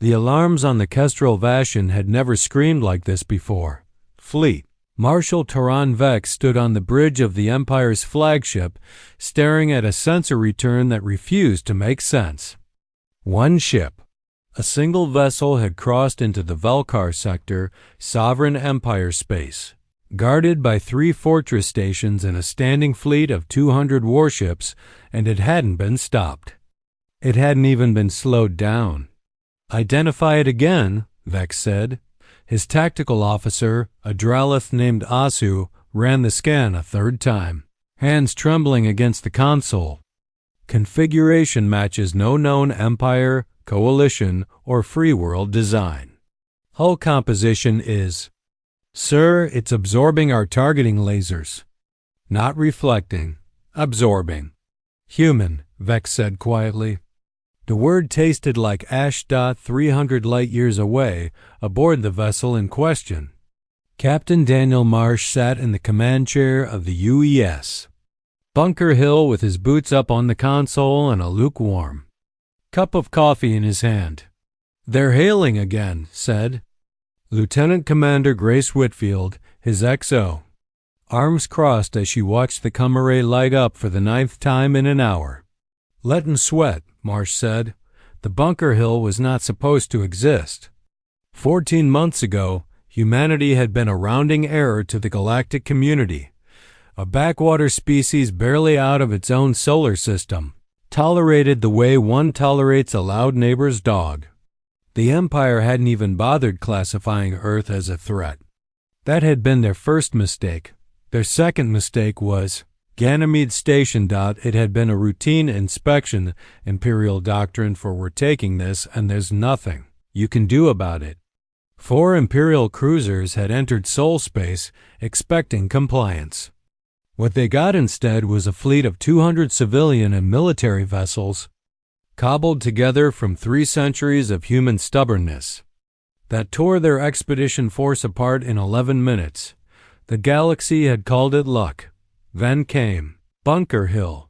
The alarms on the Kestrel Vashon had never screamed like this before. Fleet. Marshal Toran Vex stood on the bridge of the Empire's flagship, staring at a sensor return that refused to make sense. One ship. A single vessel had crossed into the Velkar sector, sovereign Empire space. Guarded by 3 fortress stations and a standing fleet of 200 warships, and it hadn't been stopped. It hadn't even been slowed down. "Identify it again," Vex said. His tactical officer, a Dralith named Asu, ran the scan a 3rd time, hands trembling against the console. "Configuration matches no known Empire, Coalition, or Free World design. Hull composition is..." "Sir, it's absorbing our targeting lasers." "Not reflecting. Absorbing." "Human," Vex said quietly. The word tasted like ash. 300 light-years away, aboard the vessel in question. Captain Daniel Marsh sat in the command chair of the UES Bunker Hill with his boots up on the console and a lukewarm cup of coffee in his hand. "They're hailing again," said Lieutenant Commander Grace Whitfield, his XO. Arms crossed as she watched the Comare light up for the 9th time in an hour. "Lettin' sweat," Marsh said. "The Bunker Hill was not supposed to exist. 14 months ago, humanity had been a rounding error to the galactic community. A backwater species barely out of its own solar system, tolerated the way one tolerates a loud neighbor's dog. The Empire hadn't even bothered classifying Earth as a threat. That had been their first mistake. Their second mistake was Ganymede Station. It had been a routine inspection, Imperial doctrine for "we're taking this and there's nothing you can do about it." 4 Imperial cruisers had entered Sol space expecting compliance. What they got instead was a fleet of 200 civilian and military vessels, cobbled together from 3 centuries of human stubbornness, that tore their expedition force apart in 11 minutes. The galaxy had called it luck. Then came Bunker Hill,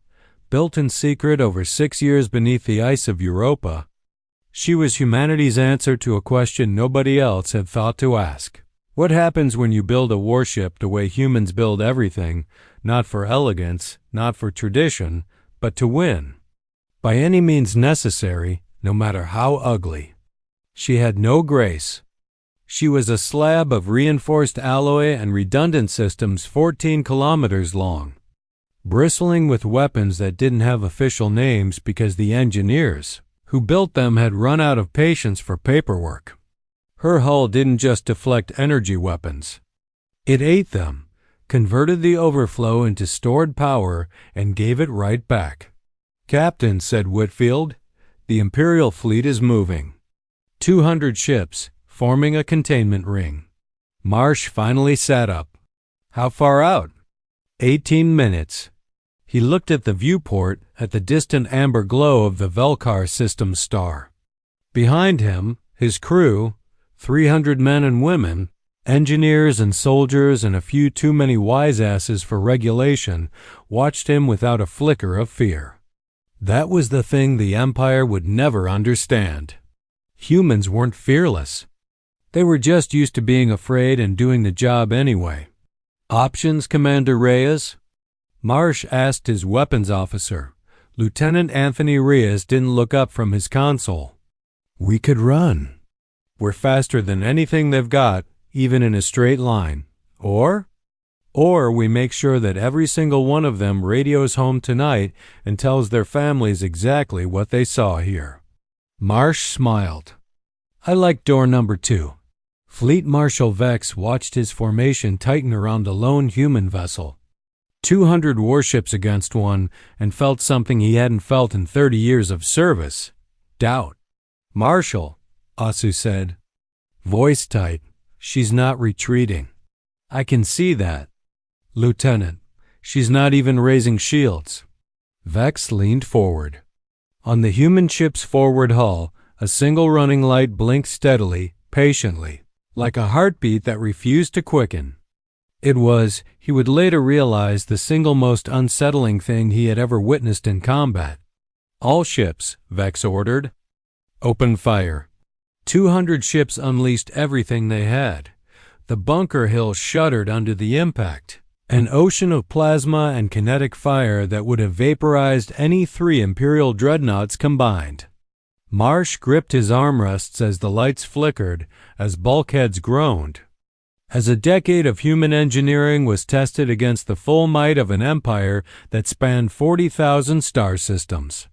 built in secret over 6 years beneath the ice of Europa. She was humanity's answer to a question nobody else had thought to ask. What happens when you build a warship the way humans build everything, not for elegance, not for tradition, but to win? By any means necessary, no matter how ugly. She had no grace. She was a slab of reinforced alloy and redundant systems 14 kilometers long, bristling with weapons that didn't have official names because the engineers who built them had run out of patience for paperwork. Her hull didn't just deflect energy weapons. It ate them, converted the overflow into stored power, and gave it right back. "Captain," said Whitfield, "the Imperial fleet is moving. 200 ships, forming a containment ring." Marsh finally sat up. "How far out?" 18 minutes. He looked at the viewport, at the distant amber glow of the Velkar system star. Behind him, his crew, 300 men and women, engineers and soldiers and a few too many wise-asses for regulation, watched him without a flicker of fear. That was the thing the Empire would never understand. Humans weren't fearless. They were just used to being afraid and doing the job anyway. "Options, Commander Reyes?" Marsh asked his weapons officer. Lieutenant Anthony Reyes didn't look up from his console. "We could run. We're faster than anything they've got, even in a straight line. Or we make sure that every single one of them radios home tonight and tells their families exactly what they saw here." Marsh smiled. "I like door number 2. Fleet Marshal Vex watched his formation tighten around a lone human vessel. 200 warships against one, and felt something he hadn't felt in 30 years of service: doubt. "Marshal," Asu said, voice tight, "she's not retreating. I can see that." "Lieutenant, she's not even raising shields." Vex leaned forward. On the human ship's forward hull, a single running light blinked steadily, patiently, like a heartbeat that refused to quicken. It was, he would later realize, the single most unsettling thing he had ever witnessed in combat. "All ships," Vex ordered. "Open fire." 200 ships unleashed everything they had. The Bunker Hill shuddered under the impact. An ocean of plasma and kinetic fire that would have vaporized any 3 Imperial dreadnoughts combined. Marsh gripped his armrests as the lights flickered, as bulkheads groaned. As a decade of human engineering was tested against the full might of an empire that spanned 40,000 star systems.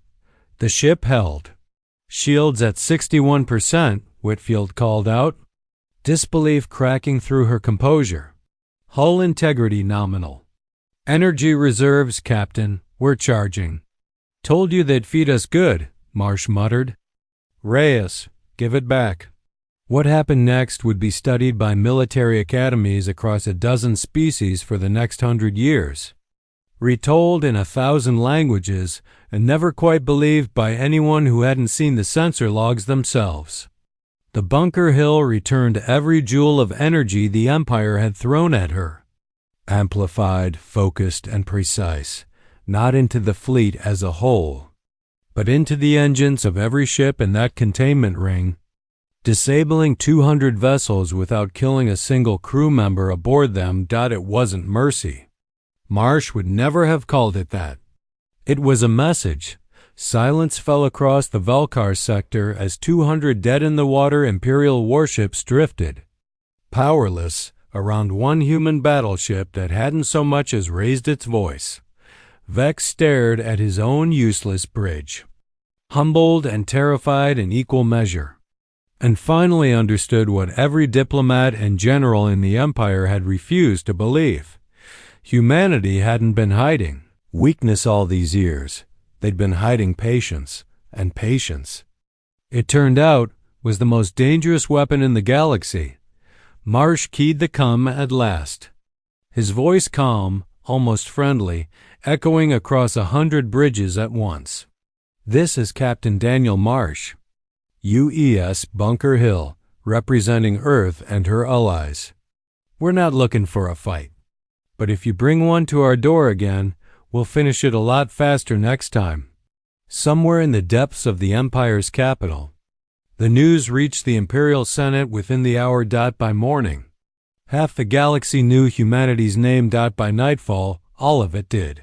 The ship held. Shields at 61%, Whitfield called out, disbelief cracking through her composure. Hull integrity nominal. Energy reserves, Captain. We're charging. Told you they'd feed us good, Marsh muttered. Reyes, give it back. What happened next would be studied by military academies across a dozen species for the next 100 years. Retold in 1,000 languages and never quite believed by anyone who hadn't seen the sensor logs themselves. The Bunker Hill returned every joule of energy the Empire had thrown at her. Amplified, focused, and precise, not into the fleet as a whole, but into the engines of every ship in that containment ring, disabling 200 vessels without killing a single crew member aboard them. It wasn't mercy. Marsh would never have called it that. It was a message. Silence fell across the Velkar sector as 200 dead-in-the-water Imperial warships drifted, powerless, around one human battleship that hadn't so much as raised its voice. Vex stared at his own useless bridge, humbled and terrified in equal measure, and finally understood what every diplomat and general in the Empire had refused to believe. Humanity hadn't been hiding weakness all these years. They'd been hiding patience, and patience, it turned out, was the most dangerous weapon in the galaxy. Marsh keyed the come at last, his voice calm, almost friendly, echoing across 100 bridges at once. This is Captain Daniel Marsh, UES Bunker Hill, representing Earth and her allies. We're not looking for a fight, but if you bring one to our door again, we'll finish it a lot faster next time. Somewhere in the depths of the Empire's capital. The news reached the Imperial Senate within the hour. By morning, half the galaxy knew humanity's name. By nightfall, all of it did.